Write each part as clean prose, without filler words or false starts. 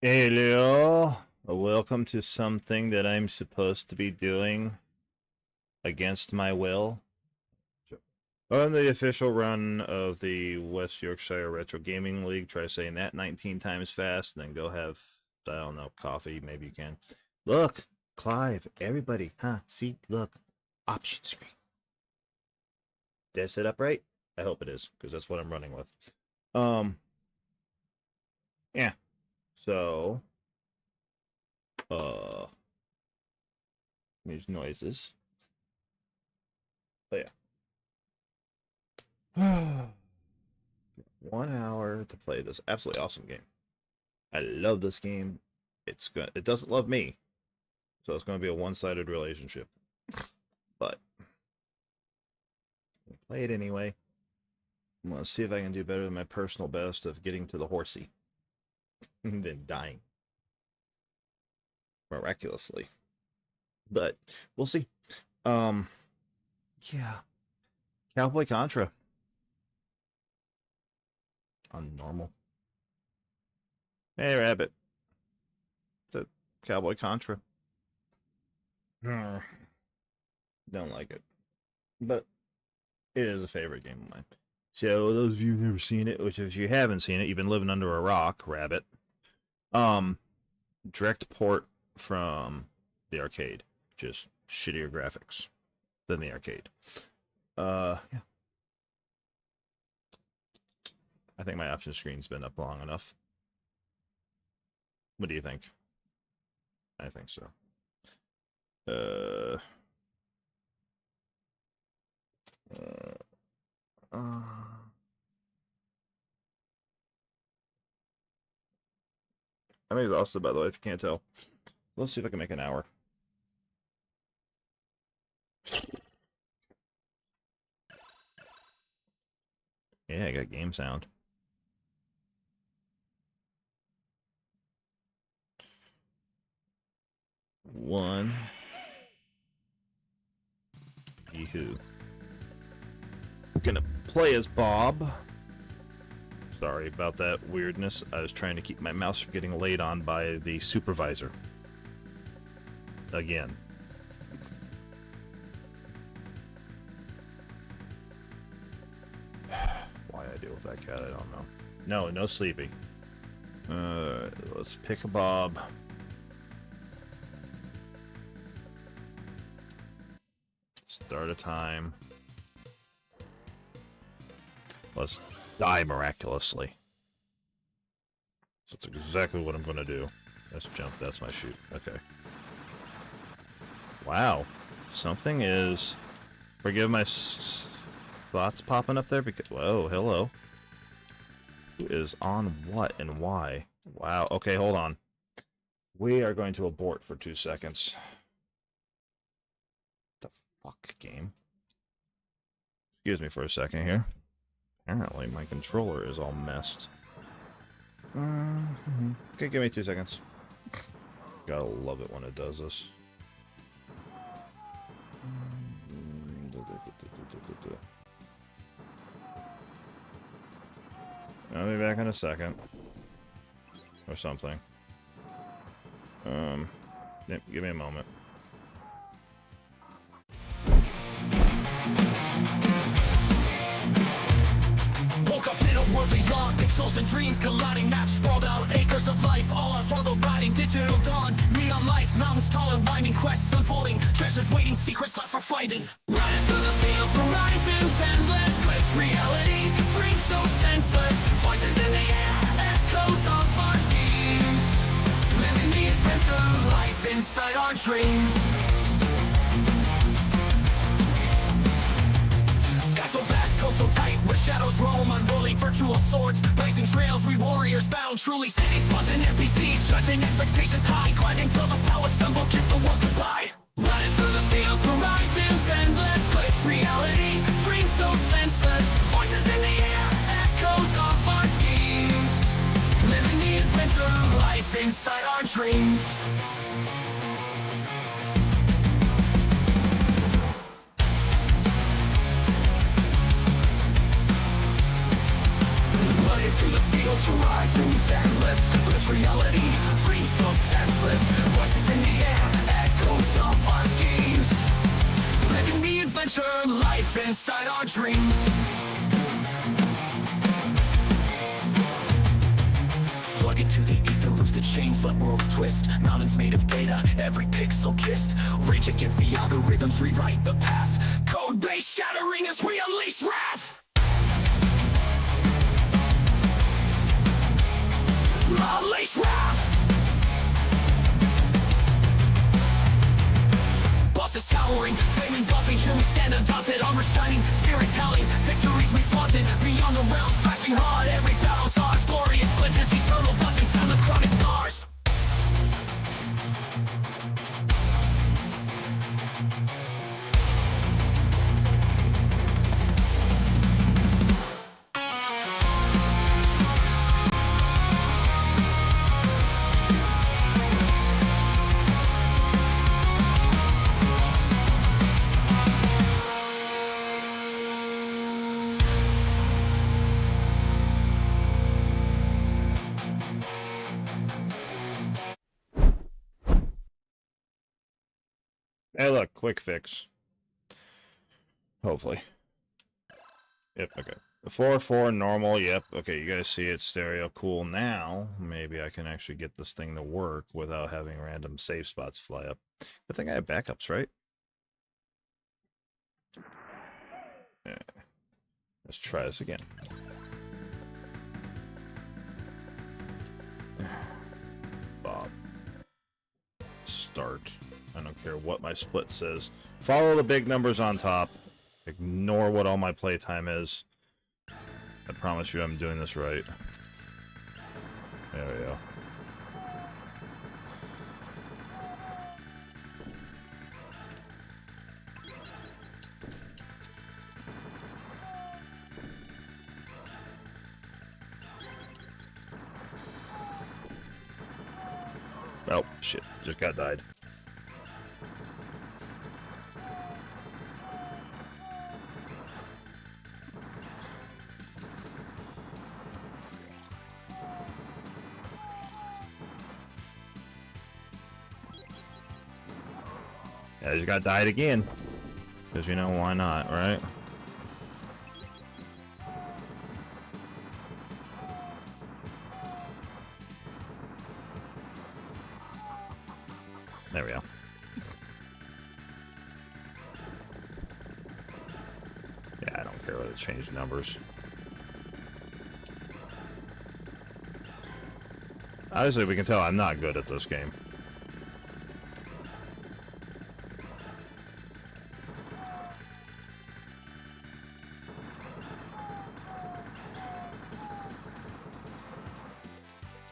Hello, welcome to something that I'm supposed to be doing against my will. On the official run of the West Yorkshire Retro Gaming League, try saying that 19 times fast, and then go have, I don't know, coffee, maybe you can. Look, Clive, everybody, see, look, option screen. Did I set up right? I hope it is, because that's what I'm running with. Yeah. So, these noises. But yeah. 1 hour to play this absolutely awesome game. I love this game. It doesn't love me. So it's gonna be a one-sided relationship. But I'll play it anyway. I'm gonna see if I can do better than my personal best of getting to the horsey. And then dying. Miraculously. But we'll see. Yeah. Cowboy Contra. On normal. Hey, Rabbit. It's a Cowboy Contra. Don't like it. But it is a favorite game of mine. So those of you who've never seen it, which if you haven't seen it, you've been living under a rock, Rabbit. Direct port from the arcade. Just shittier graphics than the arcade. Yeah. I think my option screen's been up long enough. What do you think? I think so. I'm exhausted, by the way, if you can't tell. Let's see if I can make an hour. Yeah, I got game sound. One. Yee-hoo. We're gonna play as Bob. Sorry about that weirdness. I was trying to keep my mouse from getting laid on by the supervisor. Again. Why I deal with that cat, I don't know. No sleepy. Let's pick a Bob. Start a time. Let's die miraculously. So that's exactly what I'm going to do. That's jump, that's my shoot. Okay. Wow. Something is... Forgive my thoughts popping up there because... Whoa, hello. Who is on what and why? Wow. Okay, hold on. We are going to abort for 2 seconds. The fuck, game? Excuse me for a second here. Apparently, my controller is all messed. Okay, give me 2 seconds. Gotta love it when it does this. I'll be back in a second. Or something. Give me a moment. Woke up in a world beyond pixels and dreams colliding, maps sprawled out, acres of life, all our struggle riding, digital dawn, neon lights, mountains tall and winding, quests unfolding, treasures waiting, secrets left for finding. Running through the fields, horizons endless, glitch reality, dreams so senseless, voices in the air, echoes of our schemes, living the adventure life inside our dreams. So vast, coast so tight, where shadows roam, unrolling virtual swords, blazing trails, we warriors bound, truly cities buzzing, NPCs judging expectations high, climbing till the power stumble, kiss the walls goodbye. Running through the fields, horizons endless, glitch reality, dreams so senseless, voices in the air, echoes of our schemes, living the adventure life inside our dreams. headed to the fields, horizons endless. Lives reality, dreams so senseless. Voices in the air, echoes of our schemes. Living the adventure, life inside our dreams. Plug into the ether, lose the chains, let worlds twist. Mountains made of data, every pixel kissed. Rage against the algorithms, rewrite the path. Code base shattering as we unleash wrath. Unleash wrath. Bosses towering, flaming, buffing, here we stand undaunted. Armor shining, spirits howling, victories we flaunted. Beyond the realms, flashing hard, every battle's ours. Glorious glitches, eternal buzzing, sound of crowded stars. Hey, look, quick fix. Hopefully. Yep, okay. 4-4 normal, yep. Okay, you guys see it's stereo. Cool. Now, maybe I can actually get this thing to work without having random save spots fly up. I think I have backups, right? Yeah. Let's try this again. Bob. Start. I don't care what my split says. Follow the big numbers on top. Ignore what all my playtime is. I promise you I'm doing this right. There we go. Oh, shit. Just got died. Yeah, I just got died again. Because, you know, why not, right? There we go. Yeah, I don't care whether it changed numbers. Obviously, we can tell I'm not good at this game.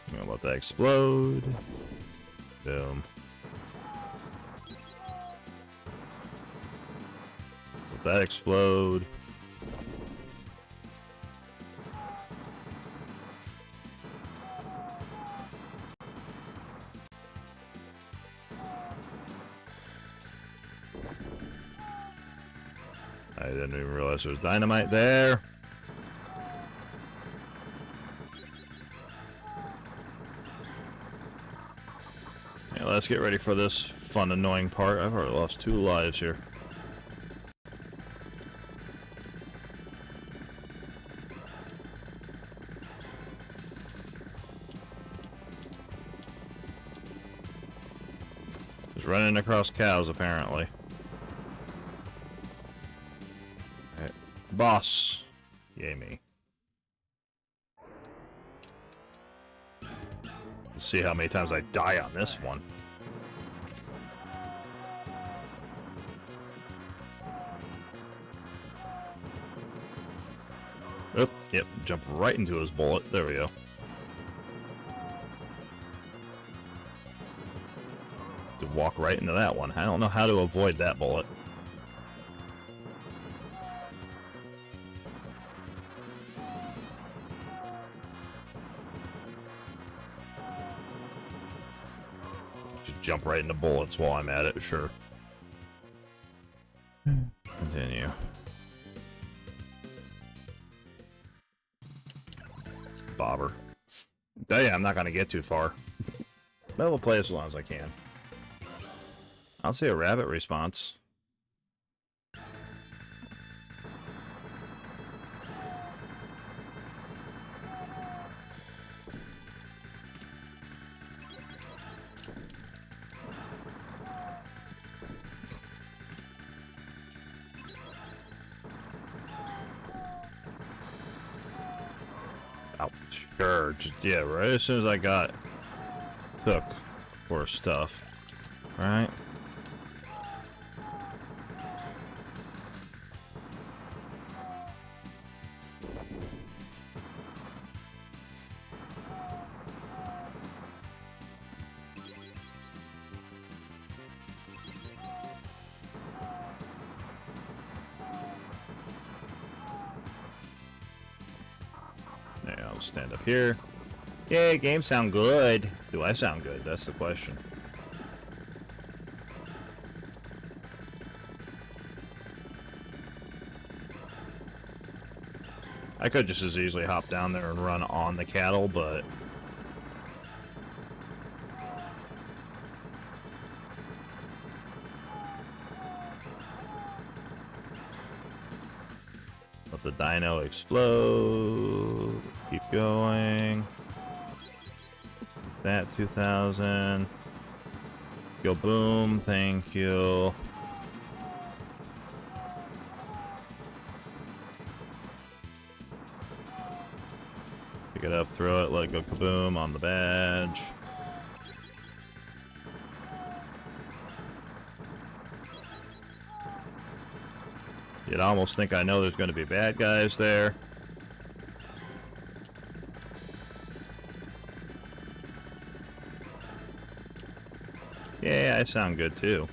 I'm gonna let that explode. Boom. Let that explode. I didn't even realize there was dynamite there. Yeah, let's get ready for this fun, annoying part. I've already lost 2 lives here. Just running across cows, apparently. Alright. Boss. Yay me. Let's see how many times I die on this one. Oh, yep, jump right into his bullet. There we go. To walk right into that one. I don't know how to avoid that bullet. Just jump right into bullets while I'm at it, sure. Continue. bobber. Yeah, I'm not gonna get too far. But we'll play as long as I can. I'll see a rabbit response. Oh, sure. Just, yeah, right as soon as I got took for stuff. Right? Yeah, I'll stand up here. Yay, games sound good. Do I sound good? That's the question. I could just as easily hop down there and run on the cattle, but... let the dino explode. Keep going. That 2,000. Go boom, thank you. Pick it up, throw it, let it go kaboom on the badge. You'd almost think I know there's going to be bad guys there. Yeah, I sound good too.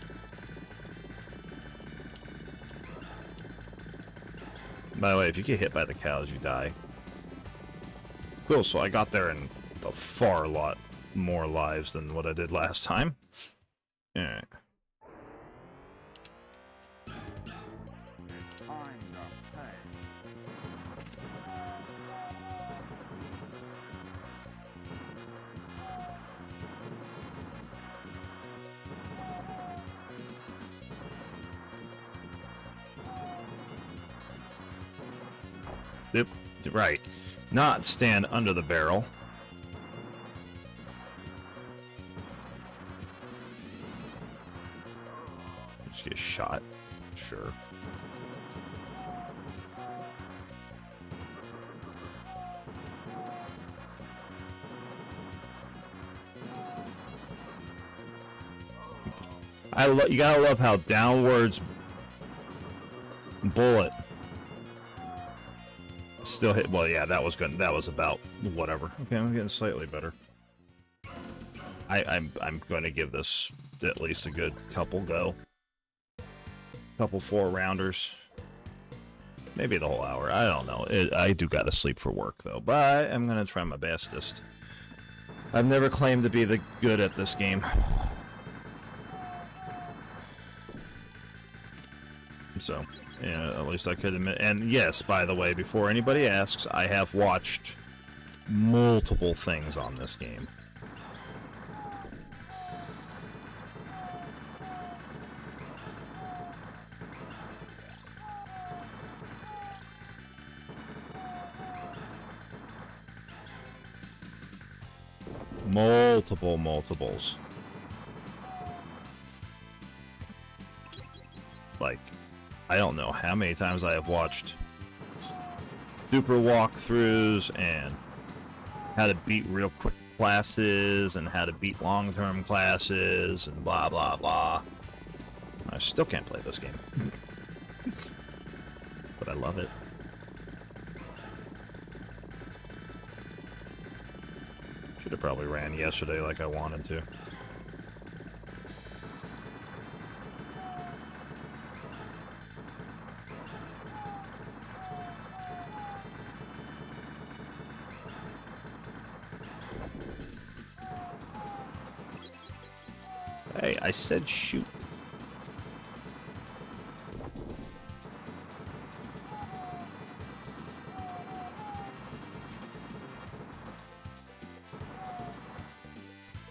By the way, if you get hit by the cows, you die. Cool, so I got there in a far lot more lives than what I did last time. Alright. Yep, right. Not stand under the barrel. Just get shot. Sure. You gotta love how downwards bullet still hit. Well, yeah, that was good. That was about whatever. Okay, I'm getting slightly better. I'm going to give this at least a good couple go. Couple 4-rounders. Maybe the whole hour. I don't know. I do got to sleep for work though, but I'm going to try my bestest. I've never claimed to be the good at this game. So, yeah, at least I could admit. And yes, by the way, before anybody asks, I have watched multiple things on this game. Multiples. Like, I don't know how many times I have watched super walkthroughs and how to beat real quick classes and how to beat long-term classes and blah blah blah. I still can't play this game. But I love it. Should have probably ran yesterday like I wanted to. Hey, I said shoot.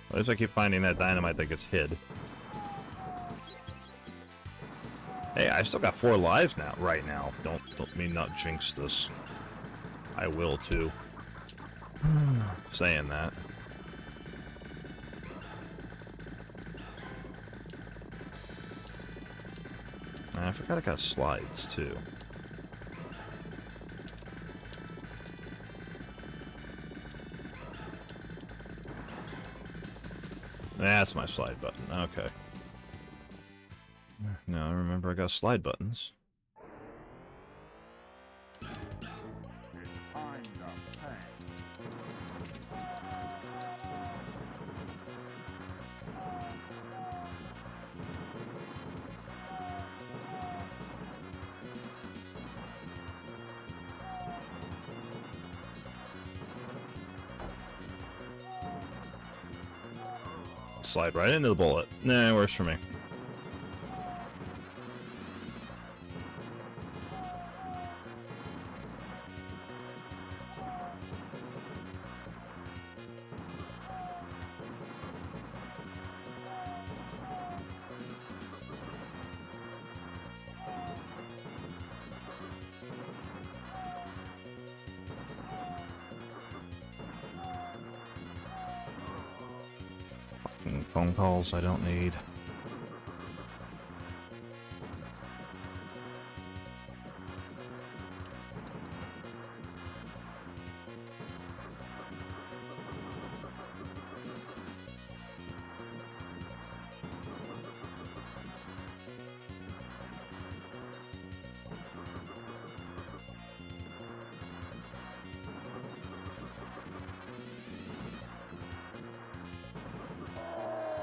At least I keep finding that dynamite that gets hid. Hey, I still got 4 lives now, right now. Don't mean not jinx this. I will too. Saying that. I forgot I got slides too. That's my slide button. Okay. Now I remember I got slide buttons. Slide right into the bullet. Nah, it works for me. Phone calls I don't need.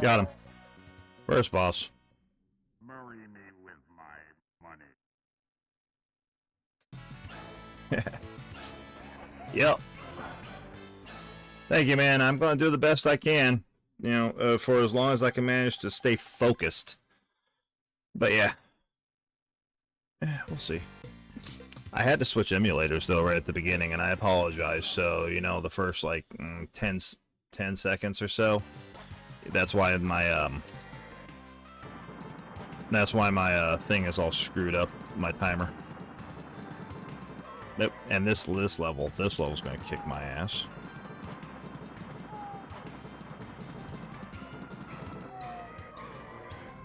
Got him. First boss. Marry me with my money. Yep. Thank you, man. I'm going to do the best I can. You know, for as long as I can manage to stay focused. But yeah. We'll see. I had to switch emulators, though, right at the beginning, and I apologize. So, you know, the first, like, 10 seconds or so. That's why my thing is all screwed up, my timer. Nope. And this level's gonna kick my ass.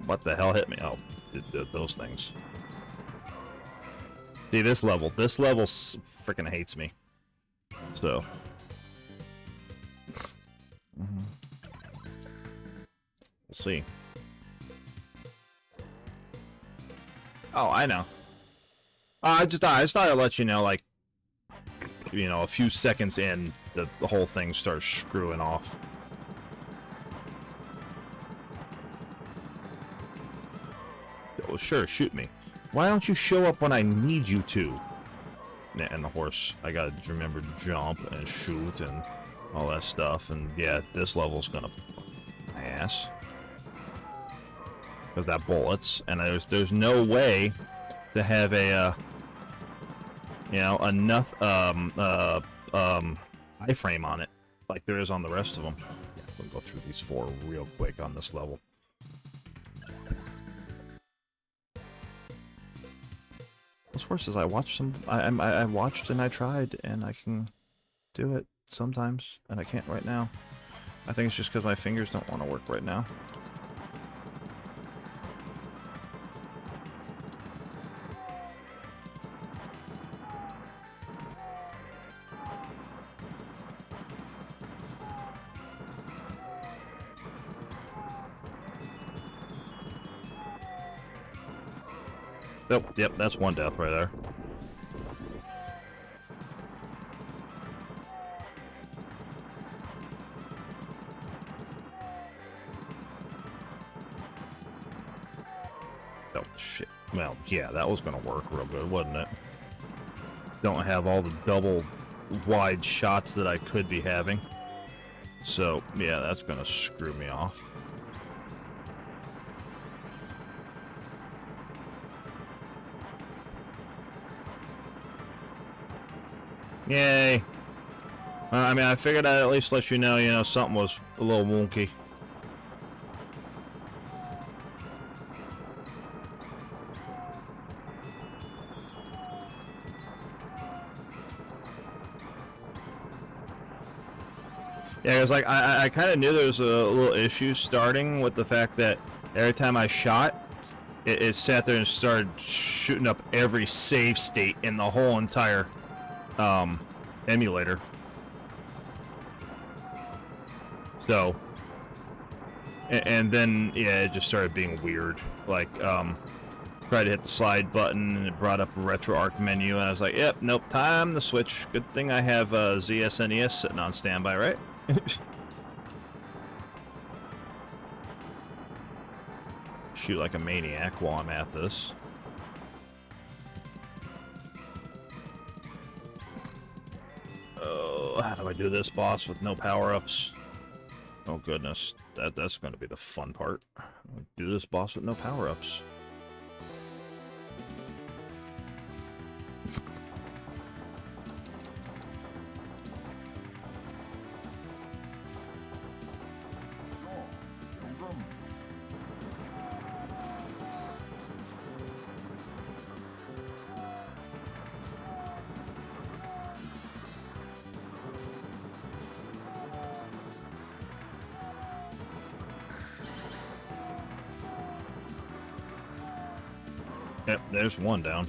What the hell hit me? Oh, those things. See, this level freaking hates me. So. We'll see. Oh, I know. I just thought I'd let you know, like, you know, a few seconds in, the whole thing starts screwing off. Oh, sure, shoot me. Why don't you show up when I need you to? And the horse, I gotta remember to jump and shoot and all that stuff. And yeah, this level's gonna my ass. Because that bullets, and there's no way to have a you know, enough iframe on it like there is on the rest of them. Yeah, we'll go through these 4 real quick on this level. What's worse is I watched some. I watched and I tried, and I can do it sometimes, and I can't right now. I think it's just because my fingers don't want to work right now. Oh, yep, that's one death right there. Oh, shit. Well, yeah, that was gonna work real good, wasn't it? Don't have all the double wide shots that I could be having. So, yeah, that's gonna screw me off. Yay. I mean, I figured I'd at least let you know, something was a little wonky. Yeah, it was like I kind of knew there was a little issue starting with the fact that every time I shot, it sat there and started shooting up every save state in the whole entire emulator. So, and then yeah, it just started being weird. Like tried to hit the slide button and it brought up a RetroArch menu, and I was like, yep, nope, time to switch. Good thing I have ZSNES sitting on standby, right? Shoot like a maniac while I'm at this. Oh, how do I do this, boss, with no power-ups? Oh goodness, that's going to be the fun part. Do this boss with no power-ups. Yep, there's one down.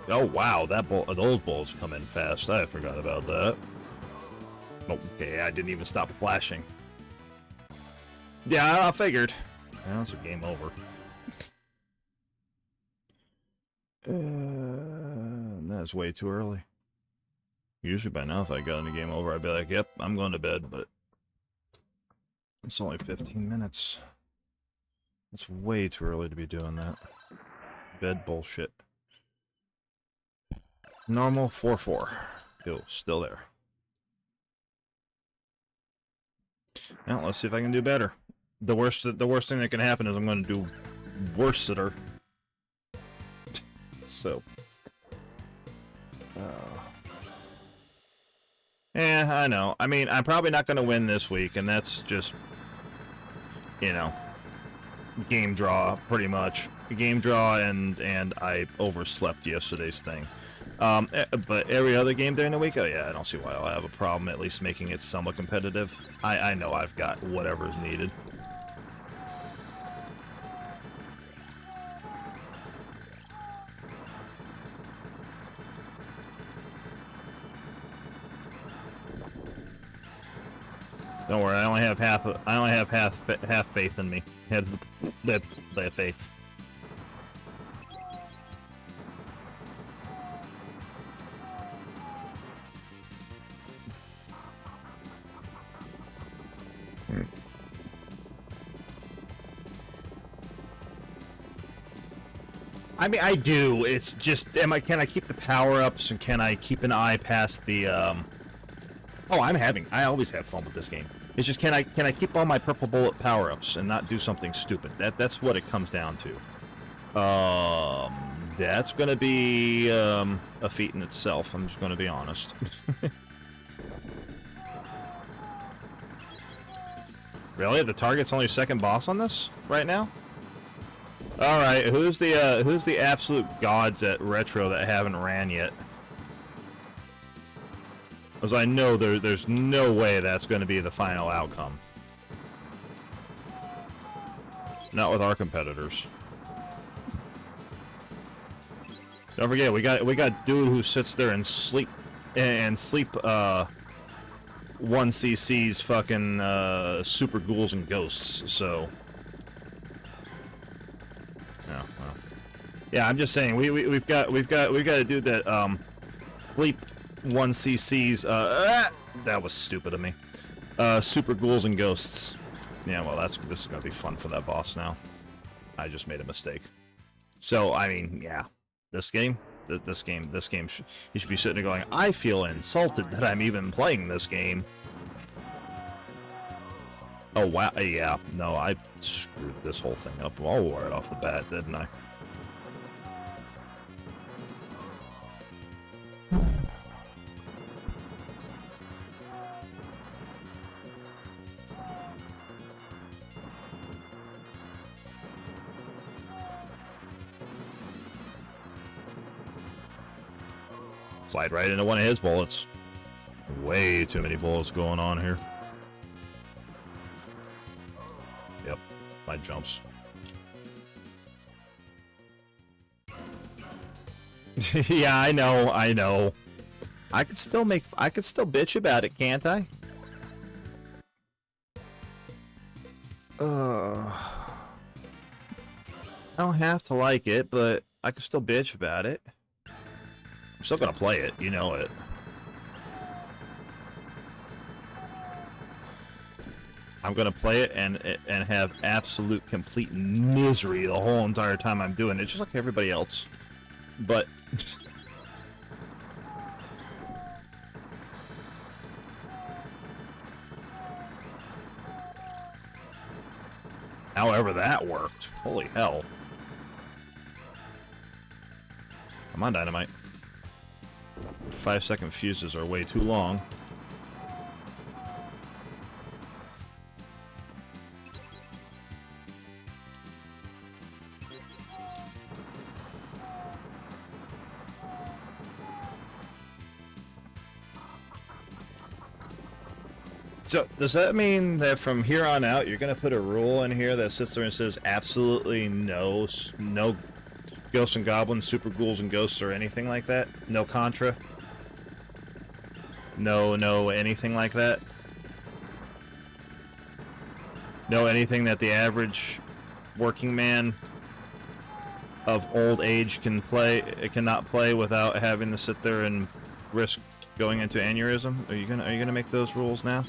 Oh wow, those balls come in fast. I forgot about that. Okay, I didn't even stop flashing. Yeah, I figured. Well, it's a game over. That's way too early. Usually by now, if I got in a game over, I'd be like, yep, I'm going to bed, but it's only 15 minutes. It's way too early to be doing that. Bed bullshit. Normal 4-4. Yo, still there. Now, let's see if I can do better. The worst thing that can happen is I'm going to do worse-sitter. So. Yeah, I know. I mean, I'm probably not going to win this week, and that's just, you know, game draw, pretty much. Game draw, and I overslept yesterday's thing. But every other game during the week, oh yeah, I don't see why I'll have a problem at least making it somewhat competitive. I know I've got whatever's needed. Don't worry, I only have half faith in me. That faith. I mean, I do. It's just, can I keep the power-ups, and can I keep an eye past the, Oh, I always have fun with this game. It's just, can I keep all my purple bullet power-ups and not do something stupid? That's what it comes down to. That's gonna be, a feat in itself, I'm just gonna be honest. Really? The target's only second boss on this right now? Alright, who's the absolute gods at Retro that haven't ran yet? Because I know there's no way that's going to be the final outcome. Not with our competitors. Don't forget, we got dude who sits there and sleep 1cc's fucking super ghouls and ghosts. So yeah, I'm just saying we've got to do that sleep 1cc's that was stupid of me. Super ghouls and ghosts. Yeah, well this is gonna be fun for that boss now. I just made a mistake. So I mean, yeah, this game, you should be sitting there going, I feel insulted that I'm even playing this game. Oh wow, yeah, no, I screwed this whole thing up all right off the bat, didn't I? Slide right into one of his bullets. Way too many bullets going on here. Yep, my jumps. Yeah, I know, I know. I could still bitch about it, can't I? I don't have to like it, but I could still bitch about it. I'm still gonna play it, you know it. I'm gonna play it and have absolute complete misery the whole entire time I'm doing it, just like everybody else. But however that worked. Holy hell. Come on, Dynamite. 5-second fuses are way too long. So, does that mean that from here on out, you're going to put a rule in here that sits there and says absolutely no ghosts and goblins, super ghouls and ghosts, or anything like that? No Contra? No anything like that? No anything that the average working man of old age cannot play without having to sit there and risk going into aneurysm? Are you gonna make those rules now?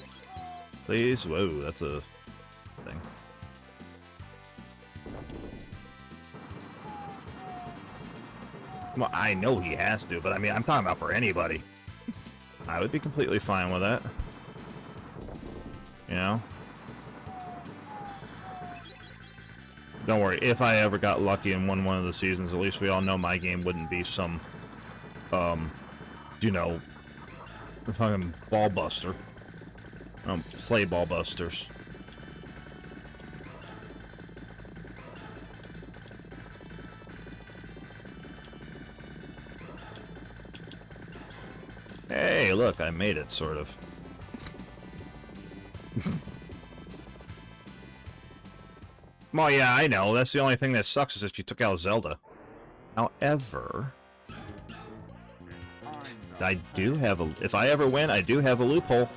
Please? Whoa, that's a thing. Well, I know he has to, but I mean, I'm talking about for anybody. I would be completely fine with that. You know? Don't worry, if I ever got lucky and won one of the seasons, at least we all know my game wouldn't be some, you know, fucking ball buster. I don't play ball busters. Hey, look, I made it, sort of. Well, yeah, I know. That's the only thing that sucks is that she took out Zelda. However, I do have a... If I ever win, I do have a loophole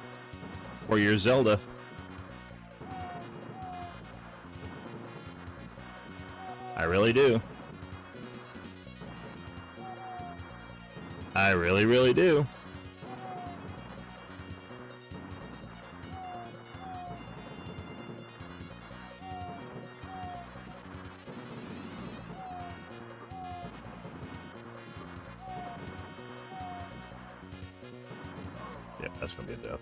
for your Zelda. I really do. I really, really do. Yep, that's gonna be a death.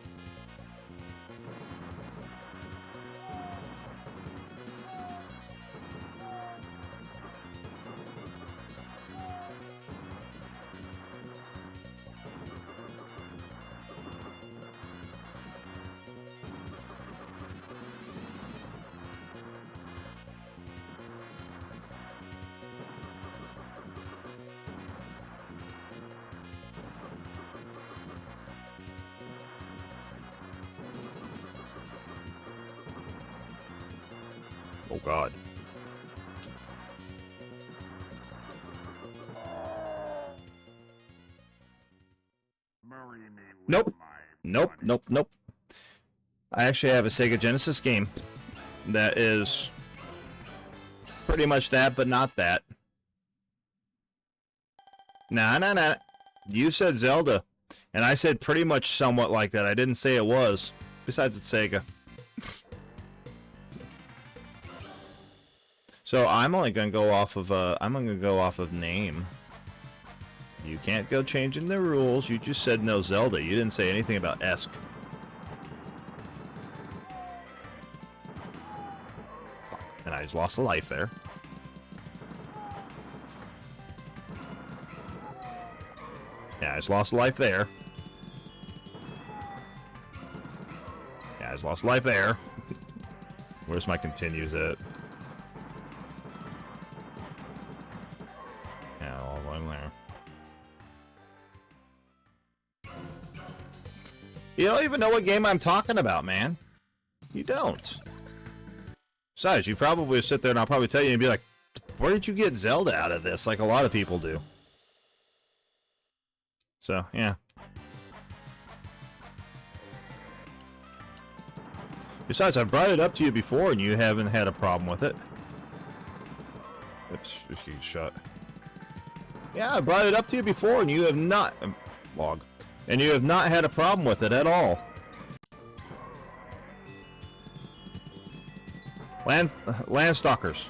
Oh God. Marry me with Nope. my Nope, money. nope, nope. I actually have a Sega Genesis game that is pretty much that, but not that. Nah. You said Zelda, and I said pretty much somewhat like that. I didn't say it was. Besides, it's Sega. So I'm only gonna go off of name. You can't go changing the rules. You just said no Zelda. You didn't say anything about Esk. And I just lost a life there. Yeah, I just lost a life there. Yeah, I just lost a life there. Where's my continues at? Yeah, all the way there. You don't even know what game I'm talking about, man. You don't. Besides, you probably sit there and I'll probably tell you and be like, where did you get Zelda out of this? Like a lot of people do. So, yeah. Besides, I've brought it up to you before and you haven't had a problem with it. Oops, just getting shot. Yeah, I brought it up to you before and you have not... log. And you have not had a problem with it at all. Landstalkers.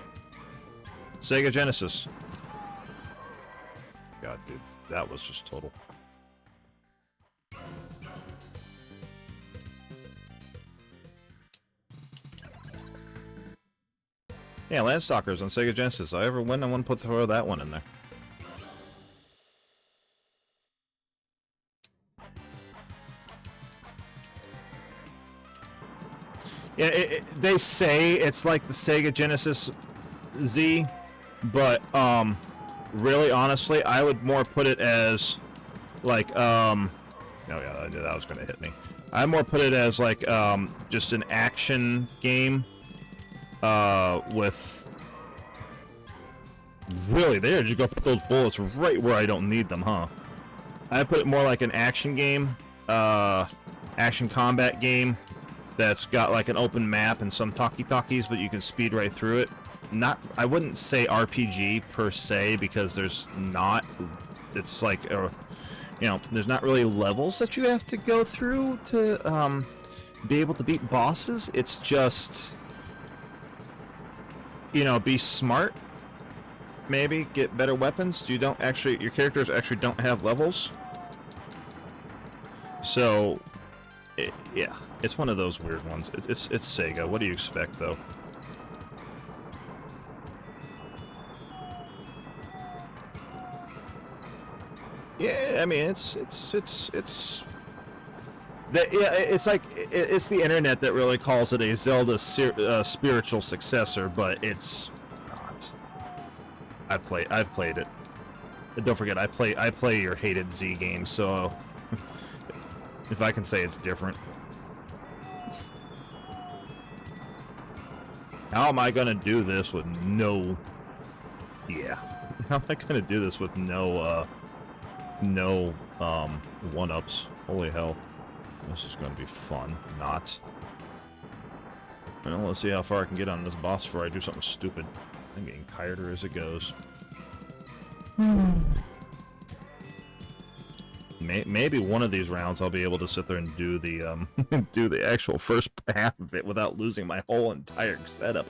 Sega Genesis. God, dude. That was just total. Yeah, Landstalkers on Sega Genesis. I ever win, I want to throw that one in there. Yeah, they say it's like the Sega Genesis Z, but really, honestly, I would more put it as like oh yeah, I knew that was gonna hit me. I more put it as like just an action game with really there. Just go put those bullets right where I don't need them, huh? I put it more like an action game, action combat game. That's got like an open map and some talkie-talkies, but you can speed right through it. Not, I wouldn't say RPG per se, because there's not. It's like, you know, there's not really levels that you have to go through to be able to beat bosses. It's just, you know, be smart. Maybe get better weapons. You don't actually, your characters actually don't have levels. So, yeah. It's one of those weird ones. It's Sega. What do you expect, though? Yeah, I mean, it's like it's the internet that really calls it a Zelda spiritual successor, but it's not. I've played it. And don't forget, I play your hated Z game, so if I can say it's different. How am I gonna do this with no... Yeah. How am I gonna do this with no, one-ups? Holy hell. This is gonna be fun. Not. Well, let's see how far I can get on this boss before I do something stupid. I'm getting tireder as it goes. Maybe one of these rounds I'll be able to sit there and do the do the actual first half of it without losing my whole entire setup.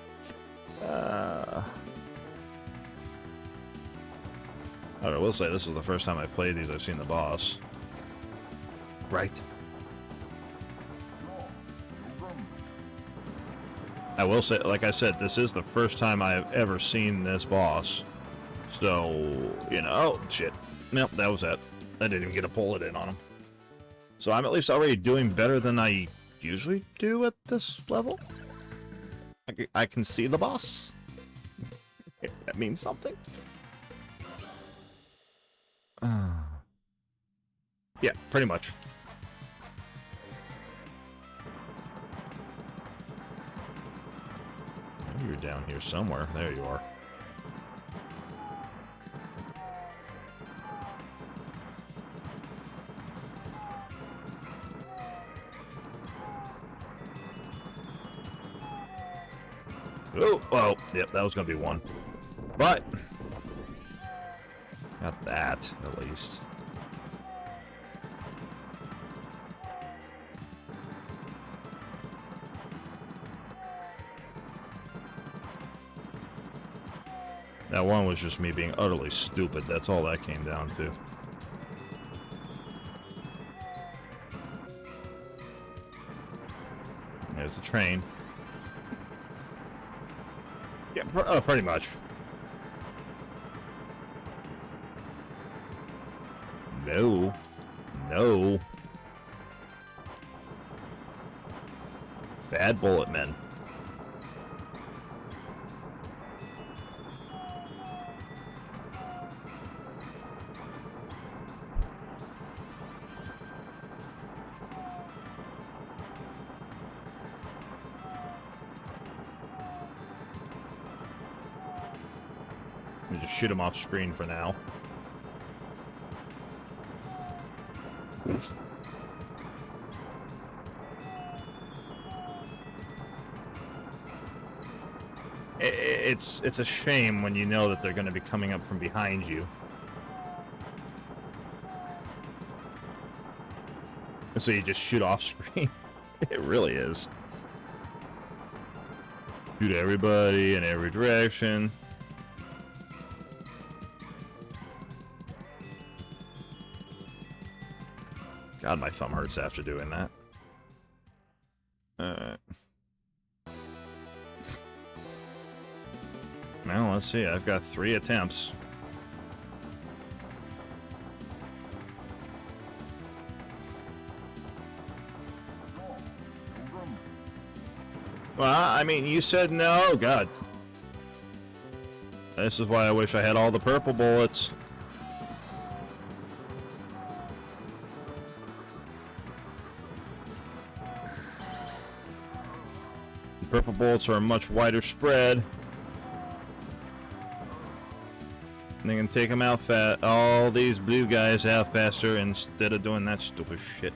I will say this is the first time I've played these. I've seen the boss. Right. I will say, like I said, this is the first time I've ever seen this boss. So, you know, oh shit. Nope, that was it. I didn't even get a bullet in on him. So I'm at least already doing better than I usually do at this level. I can see the boss. If that means something. Yeah, pretty much. You're down here somewhere. There you are. Oh, yep, that was gonna be one. But got that, at least. That one was just me being utterly stupid. That's all that came down to. There's the train. Yeah, pretty much. No. No. Bad bullet men. Let me just shoot him off screen for now. It's a shame when you know that they're going to be coming up from behind you. So you just shoot off screen. It really is. Shoot everybody in every direction. God, my thumb hurts after doing that. Well, let's see. I've got 3 attempts. Well, I mean, you said no. God. This is why I wish I had all the purple bullets. The purple bullets are a much wider spread. And they can take them out fast. All these blue guys out faster instead of doing that stupid shit.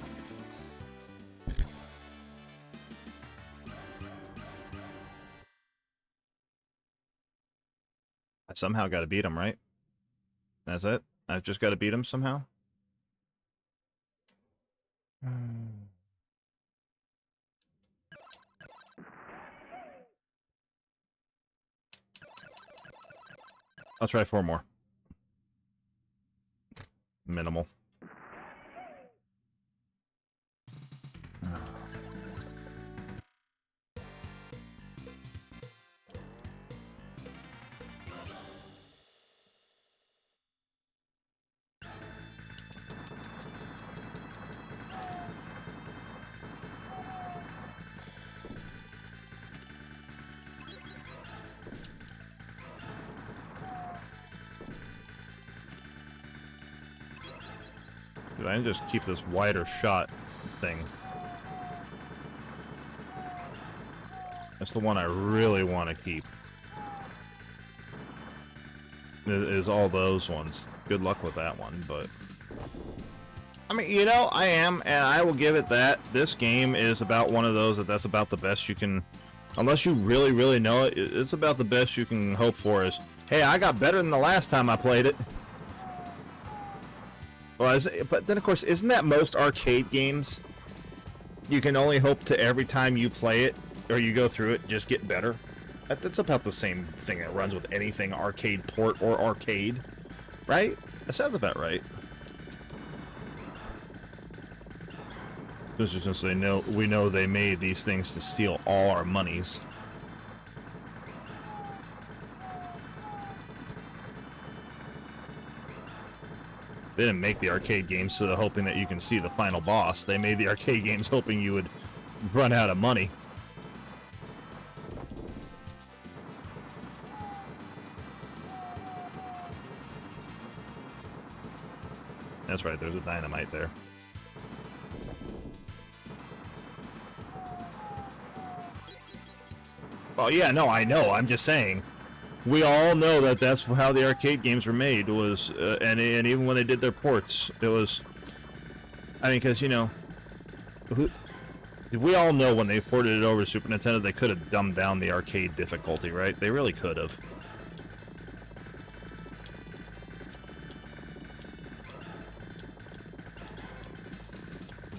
I somehow got to beat him, right? That's it? I've just got to beat him somehow? I'll try 4 more. Minimal. Dude, I can just keep this wider shot thing. That's the one I really want to keep. Is all those ones. Good luck with that one, but... I mean, you know, and I will give it that. This game is about one of those that's about the best you can... Unless you really, really know it, it's about the best you can hope for is, hey, I got better than the last time I played it. Well, but then, of course, isn't that most arcade games? You can only hope to every time you play it, or you go through it, just get better. That's about the same thing that runs with anything arcade port or arcade. Right? That sounds about right. This is since we know they made these things to steal all our monies. They didn't make the arcade games so they're hoping that you can see the final boss. They made the arcade games hoping you would run out of money. That's right, there's a dynamite there. Oh yeah, no, I know, I'm just saying. We all know that that's how the arcade games were made, was, and even when they did their ports, it was, I mean, because, you know, we all know when they ported it over to Super Nintendo, they could have dumbed down the arcade difficulty, right? They really could have.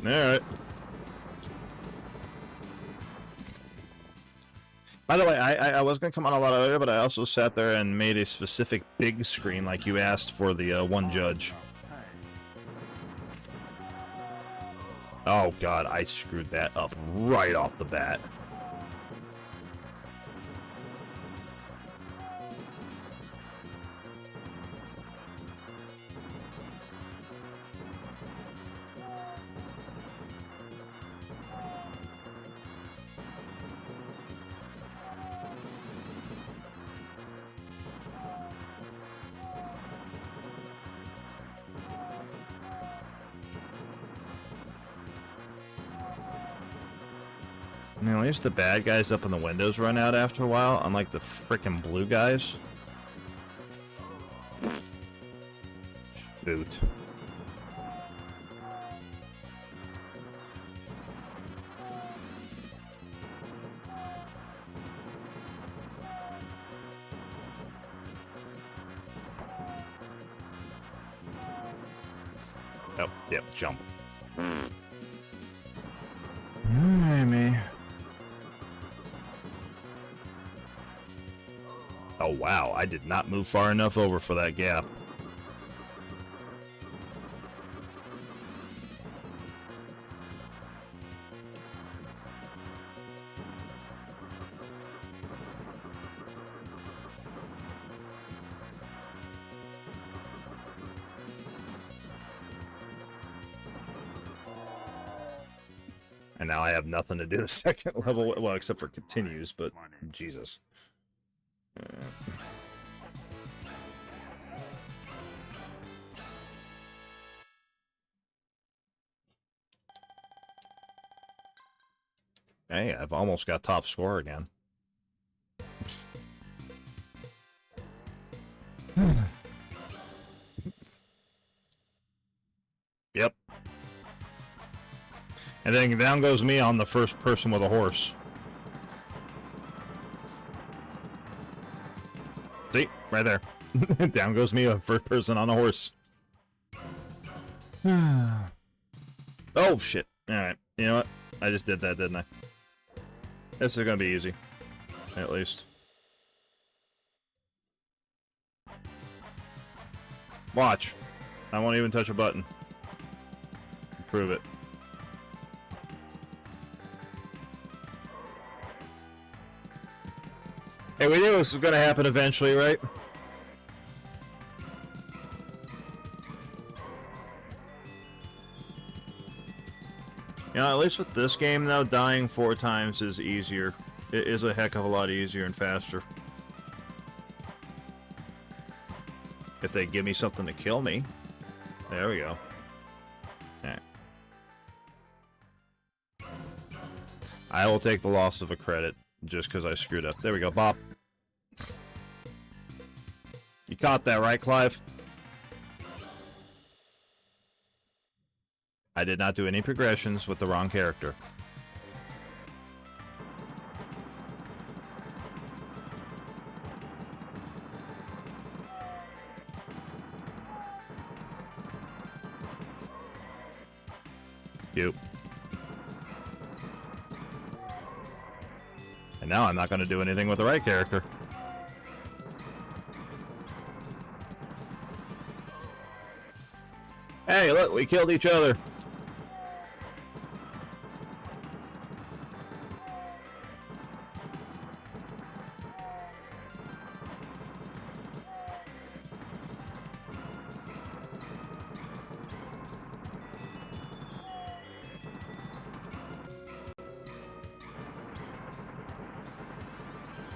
Alright. By the way, I was going to come on a lot earlier, but I also sat there and made a specific big screen like you asked for the one judge. Oh god, I screwed that up right off the bat. At least the bad guys up in the windows run out after a while, unlike the frickin' blue guys. Boot. Oh, yep, jump. Me. Oh, wow. I did not move far enough over for that gap. And now I have nothing to do the second level, well, except for continues, but Jesus. Hey, I've almost got top score again. Yep. And then down goes me on the first person with a horse. See? Right there. Down goes me, a first person on a horse. Oh, shit. Alright. You know what? I just did that, didn't I? This is gonna be easy. At least. Watch. I won't even touch a button. Prove it. Hey, we knew this was gonna happen eventually, right? You know, at least with this game, though, dying 4 times is easier. It is a heck of a lot easier and faster. If they give me something to kill me. There we go. Alright. I will take the loss of a credit, just because I screwed up. There we go, Bop. You caught that, right, Clive? I did not do any progressions with the wrong character. Cute. And now I'm not going to do anything with the right character. Hey, look, we killed each other.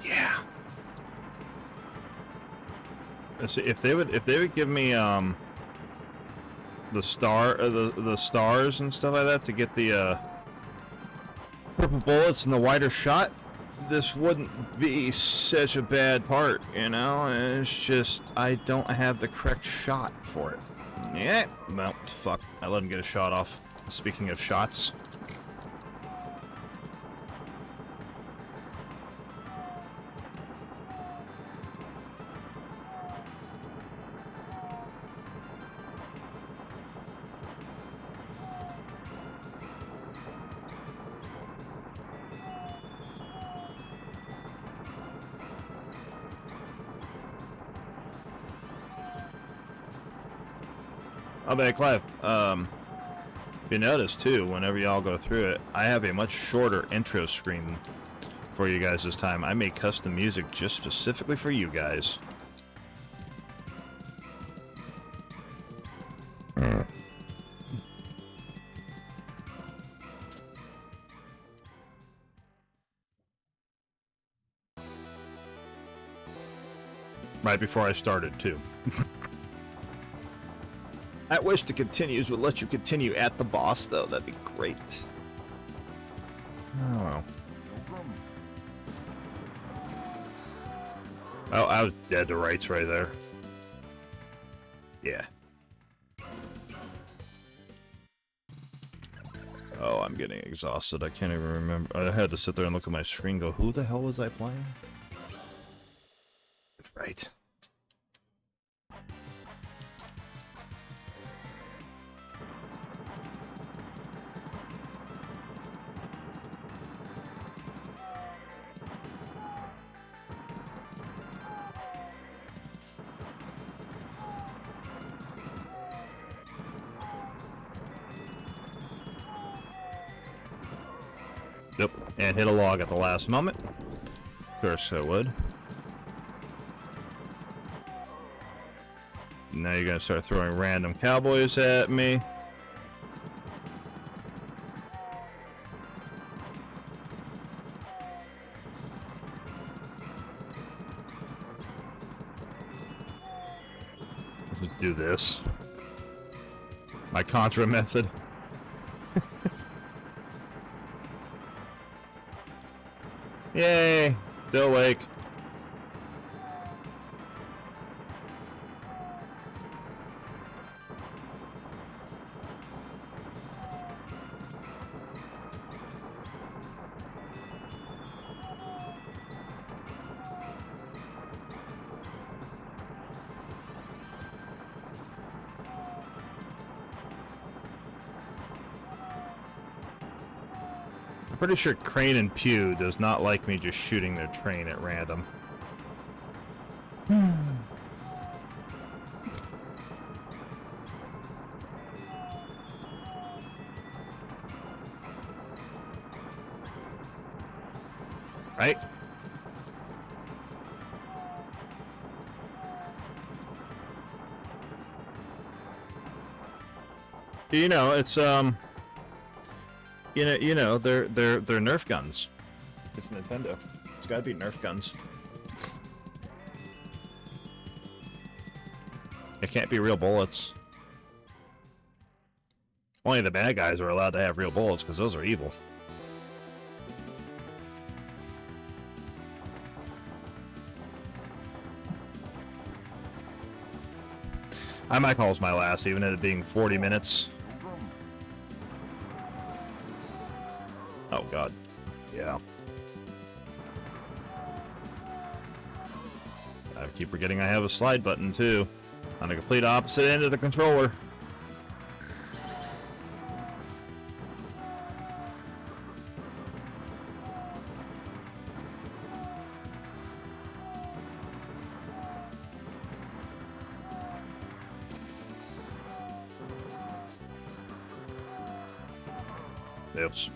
Yeah. See, if they would give me the stars and stuff like that to get the purple bullets and the wider shot, this wouldn't be such a bad part, you know? It's just I don't have the correct shot for it. Yeah, well, fuck. I let him get a shot off. Speaking of shots. Oh, but Clive, you notice too, whenever y'all go through it, I have a much shorter intro screen for you guys this time. I made custom music just specifically for you guys. Right before I started, too. I wish the continues would let you continue at the boss, though. That'd be great. Oh, well. Oh, I was dead to rights right there. Yeah. Oh, I'm getting exhausted. I can't even remember. I had to sit there and look at my screen and go, who the hell was I playing? Right. Yep, and hit a log at the last moment. Of course I would. Now you're gonna start throwing random cowboys at me. Let's do this. My Contra method. Yay! Still awake. I'm pretty sure Crane and Pew does not like me just shooting their train at random. Right? You know, it's you know, they're Nerf guns. It's Nintendo. It's gotta be Nerf guns. It can't be real bullets. Only the bad guys are allowed to have real bullets because those are evil. I might call this my last, even at it being 40 minutes. Oh god. Yeah. I keep forgetting I have a slide button too. On the complete opposite end of the controller. Oops.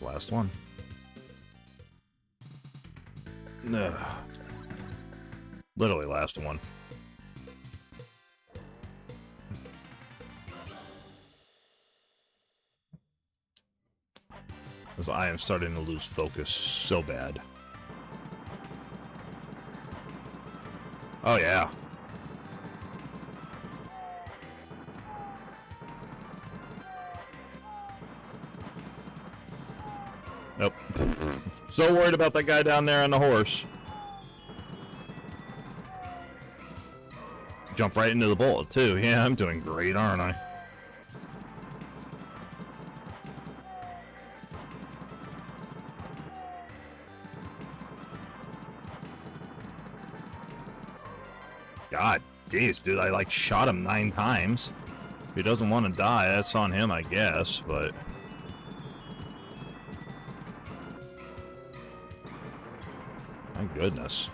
Last one. No. Literally last one. Because I am starting to lose focus so bad. Oh yeah. Nope. So worried about that guy down there on the horse. Jump right into the bullet, too. Yeah, I'm doing great, aren't I? God, jeez, dude, I like shot him 9 times. If he doesn't want to die, that's on him, I guess, but... My goodness.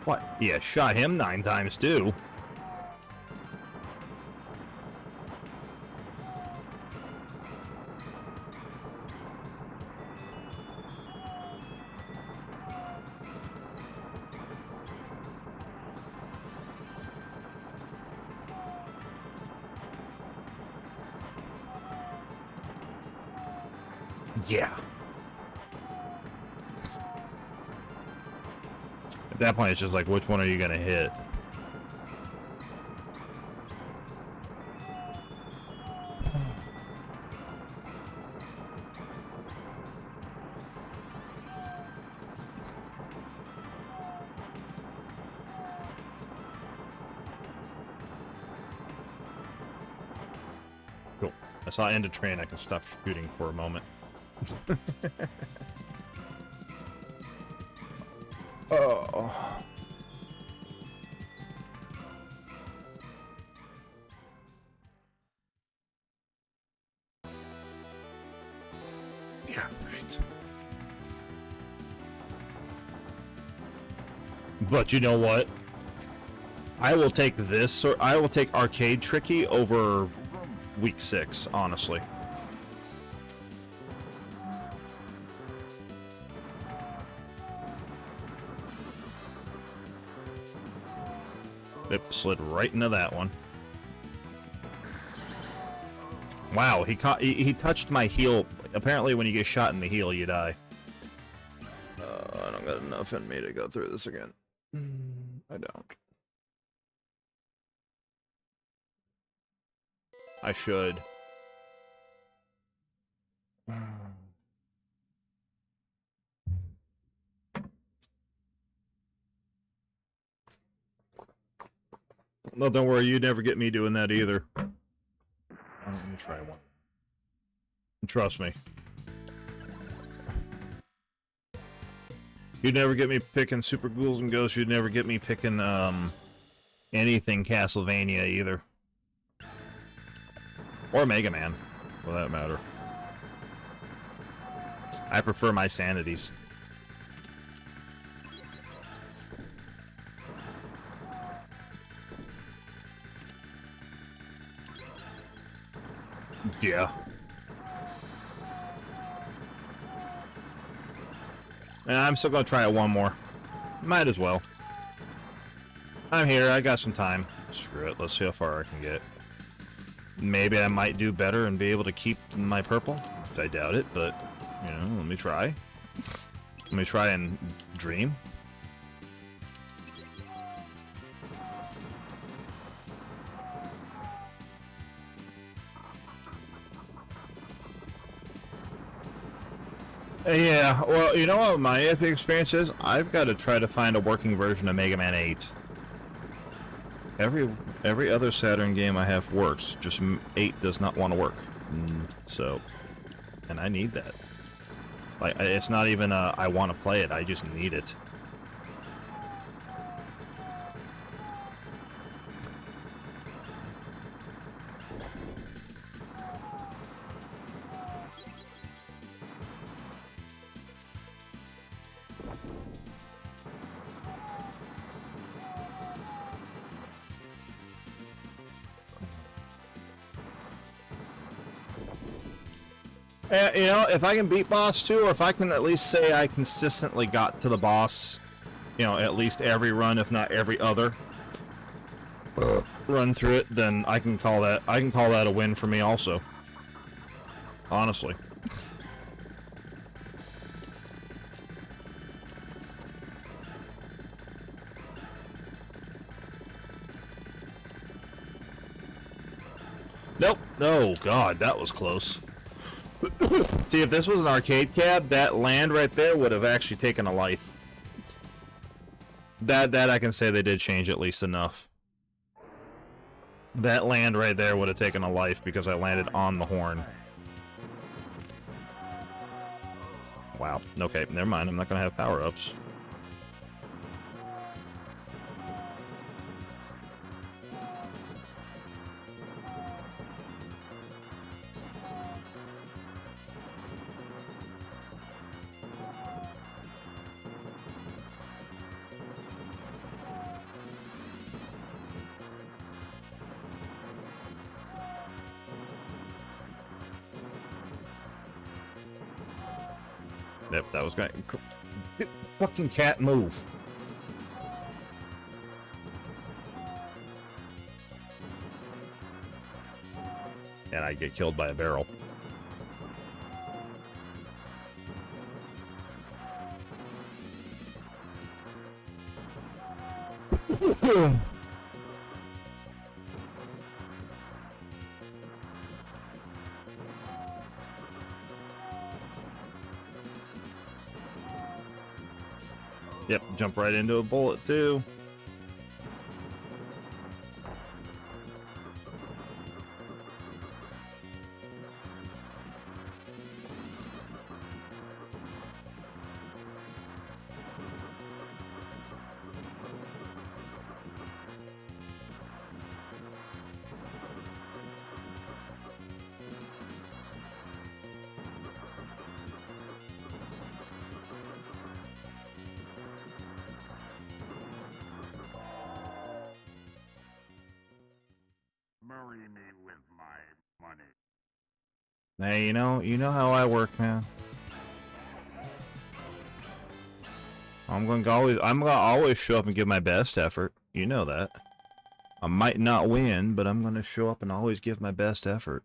What? Yeah, shot him 9 times too. Yeah. At that point, it's just like, which one are you gonna hit? Cool. I saw end of train. I can stop shooting for a moment. Oh. Yeah, right. But you know what? I will take this, or I will take Arcade Tricky over Week 6, honestly. It slid right into that one. Wow, he touched my heel. Apparently when you get shot in the heel, you die. I don't got enough in me to go through this again. I don't. I should. No, don't worry, you'd never get me doing that either. Let me try one. Trust me. You'd never get me picking Super Ghouls and Ghosts, you'd never get me picking, anything Castlevania either. Or Mega Man, for that matter. I prefer my sanities. Yeah. And I'm still gonna try it one more. Might as well. I'm here, I got some time. Screw it, let's see how far I can get. Maybe I might do better and be able to keep my purple. I doubt it, but, you know, let me try. Let me try and dream. Yeah, well, you know what my epic experience is? I've got to try to find a working version of Mega Man 8. Every other Saturn game I have works, just 8 does not want to work. So, and I need that. Like, it's not even a I want to play it, I just need it. You know, if I can beat boss 2, or if I can at least say I consistently got to the boss, you know, at least every run, if not every other run through it, then I can call that a win for me also. Honestly. Nope. Oh god, that was close. See, if this was an arcade cab, that land right there would have actually taken a life. That I can say they did change at least enough. That land right there would have taken a life because I landed on the horn. Wow. Okay, never mind. I'm not going to have power-ups. Yep, that was great. Fucking cat, move. And I get killed by a barrel. Yep, jump right into a bullet too. Marry me with my money. Hey, you know how I work, man. I'm gonna always show up and give my best effort. You know that. I might not win, but I'm gonna show up and always give my best effort.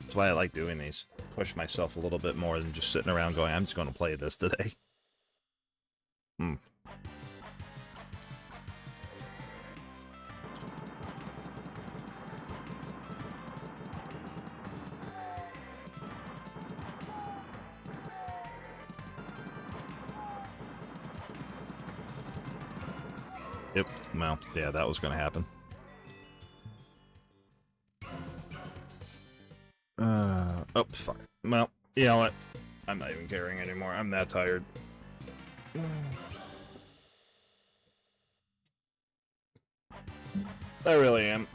That's why I like doing these. Push myself a little bit more than just sitting around going, I'm just gonna play this today. Yep, well, yeah, that was gonna happen. Oh, fuck. Well, you know what? I'm not even caring anymore. I'm that tired. I really am.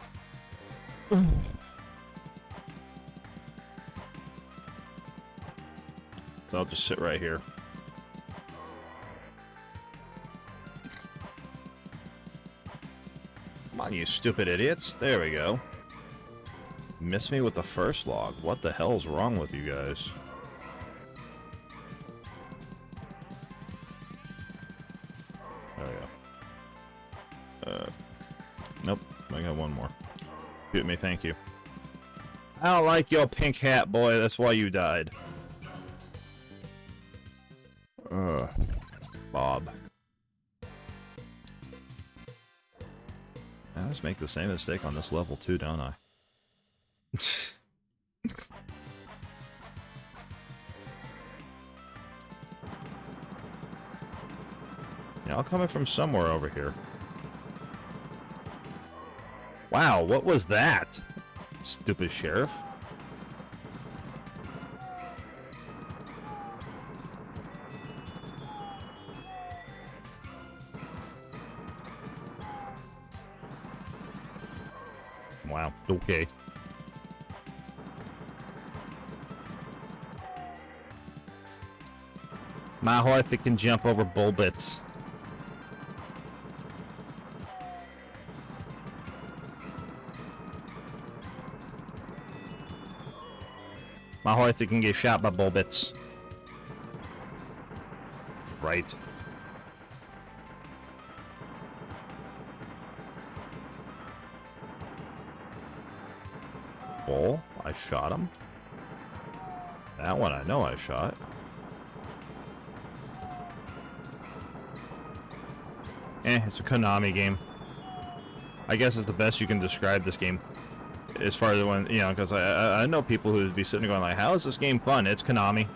So I'll just sit right here. Come on, you stupid idiots. There we go. Miss me with the first log. What the hell's wrong with you guys? There we go. Nope. I got one more. Shoot me, thank you. I don't like your pink hat, boy. That's why you died. Bob. I always make the same mistake on this level too, don't I? Yeah, I'll come in from somewhere over here. Wow, what was that? Stupid sheriff. Wow, okay. My wife can jump over bull bits. My wife can get shot by bull bits. Right. Bull? I shot him? That one I know I shot. It's a Konami game. I guess it's the best you can describe this game. As far as the one, you know, because I know people who would be sitting there going like, how is this game fun? It's Konami.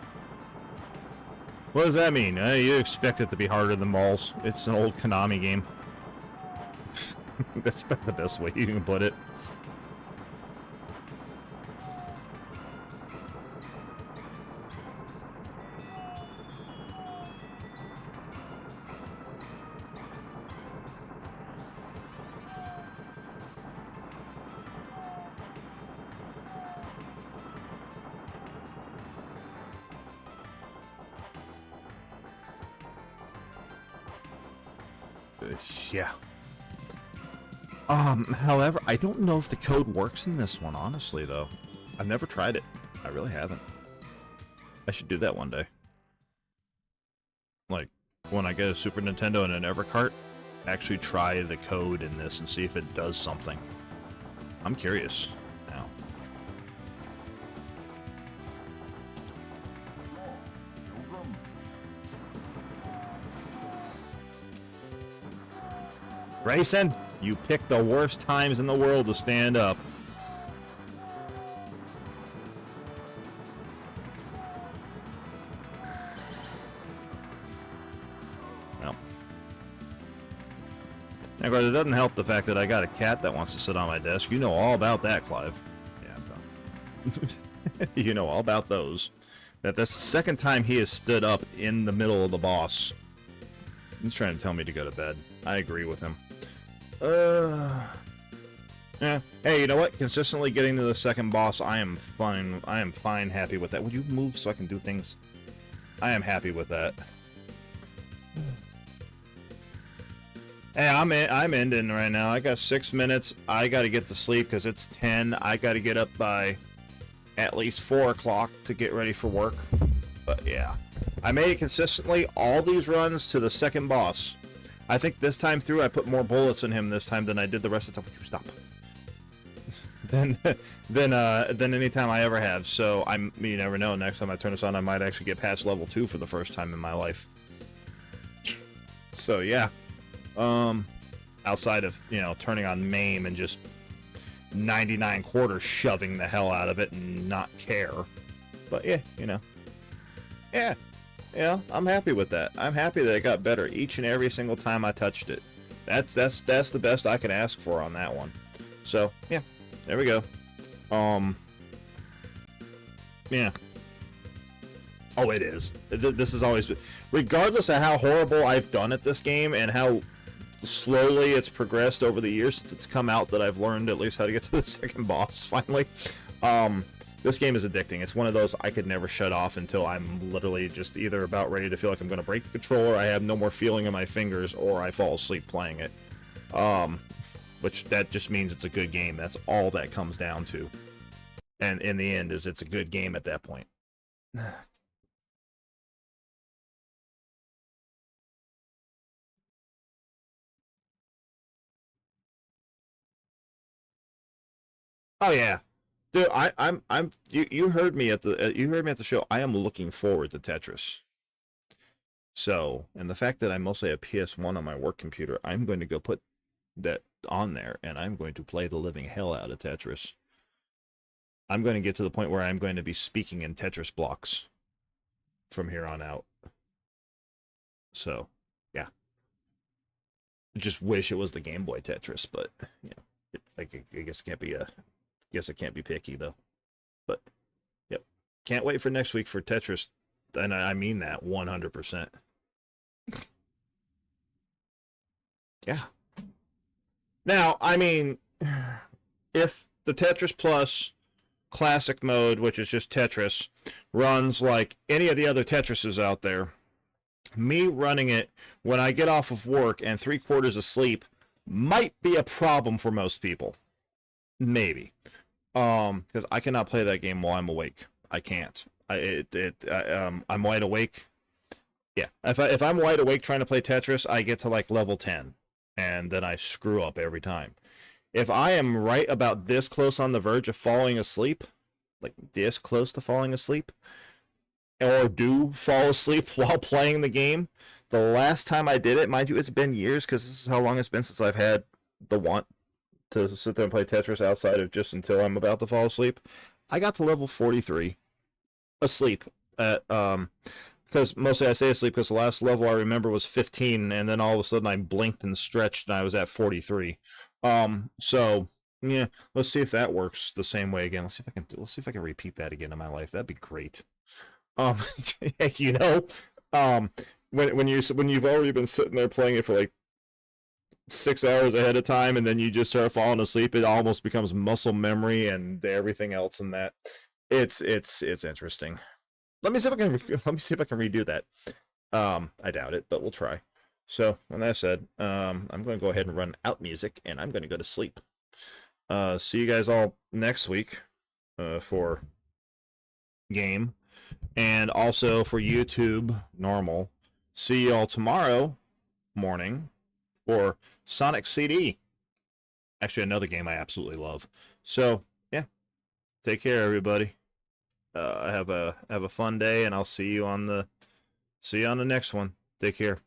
What does that mean? You expect it to be harder than balls. It's an old Konami game. That's about the best way you can put it. Yeah. However, I don't know if the code works in this one, honestly, though. I've never tried it. I really haven't. I should do that one day. Like, when I get a Super Nintendo and an Evercart, actually try the code in this and see if it does something. I'm curious now. Grayson, you picked the worst times in the world to stand up. Well. Now, of course, it doesn't help the fact that I got a cat that wants to sit on my desk. You know all about that, Clive. Yeah, you know all about those. That's the second time he has stood up in the middle of the boss. He's trying to tell me to go to bed. I agree with him. Yeah. Hey, you know what? Consistently getting to the second boss, I am fine. I am fine, happy with that. Would you move so I can do things? I am happy with that. Hey, I'm ending right now. I got 6 minutes. I got to get to sleep because it's 10. I got to get up by at least 4 o'clock to get ready for work. But yeah, I made it consistently all these runs to the second boss. I think this time through I put more bullets in him this time than I did the rest of the time. Would you stop? than any time I ever have. So you never know. Next time I turn this on, I might actually get past level 2 for the first time in my life. So yeah, outside of turning on MAME and just 99 quarters shoving the hell out of it and not care. But yeah, yeah, I'm happy with that. I'm happy that it got better each and every single time I touched it. That's the best I can ask for on that one. So yeah, there we go. Yeah. Oh, it is. This has always been, regardless of how horrible I've done at this game and how slowly it's progressed over the years since it's come out, that I've learned at least how to get to the second boss finally. This game is addicting. It's one of those I could never shut off until I'm literally just either about ready to feel like I'm going to break the controller, I have no more feeling in my fingers, or I fall asleep playing it. Which that just means it's a good game. That's all that comes down to. And in the end, it's a good game at that point. Oh yeah, dude. You heard me at the show. I am looking forward to Tetris. So, and the fact that I mostly have PS1 on my work computer, I'm going to go put that on there, and I'm going to play the living hell out of Tetris. I'm going to get to the point where I'm going to be speaking in Tetris blocks from here on out. So, yeah. I just wish it was the Game Boy Tetris, but I guess it can't be picky though. But yep, can't wait for next week for Tetris, and I mean that 100%. Yeah. Now, I mean, if the Tetris Plus Classic mode, which is just Tetris, runs like any of the other Tetrises out there, me running it when I get off of work and 3/4 asleep might be a problem for most people. Maybe. Because I cannot play that game while I'm awake. I can't. I'm wide awake. Yeah. If I'm wide awake trying to play Tetris, I get to like level 10. And then I screw up every time. If I am right about this close on the verge of falling asleep, like this close to falling asleep, or do fall asleep while playing the game, the last time I did it, mind you, it's been years, because this is how long it's been since I've had the want to sit there and play Tetris outside of just until I'm about to fall asleep. I got to level 43 asleep at because mostly I say asleep because the last level I remember was 15, and then all of a sudden I blinked and stretched and I was at 43. So yeah, let's see if that works the same way again. Let's see if I can repeat that again in my life. That'd be great. When you've already been sitting there playing it for like 6 hours ahead of time, and then you just start falling asleep, it almost becomes muscle memory and everything else in that. It's interesting. Let me see if I can redo that. I doubt it, but we'll try. So, with that said, I'm going to go ahead and run out music, and I'm going to go to sleep. See you guys all next week for game, and also for YouTube normal. See you all tomorrow morning for Sonic CD. Actually, another game I absolutely love. So, yeah. Take care, everybody. Have a fun day, and I'll see you on the next one. Take care.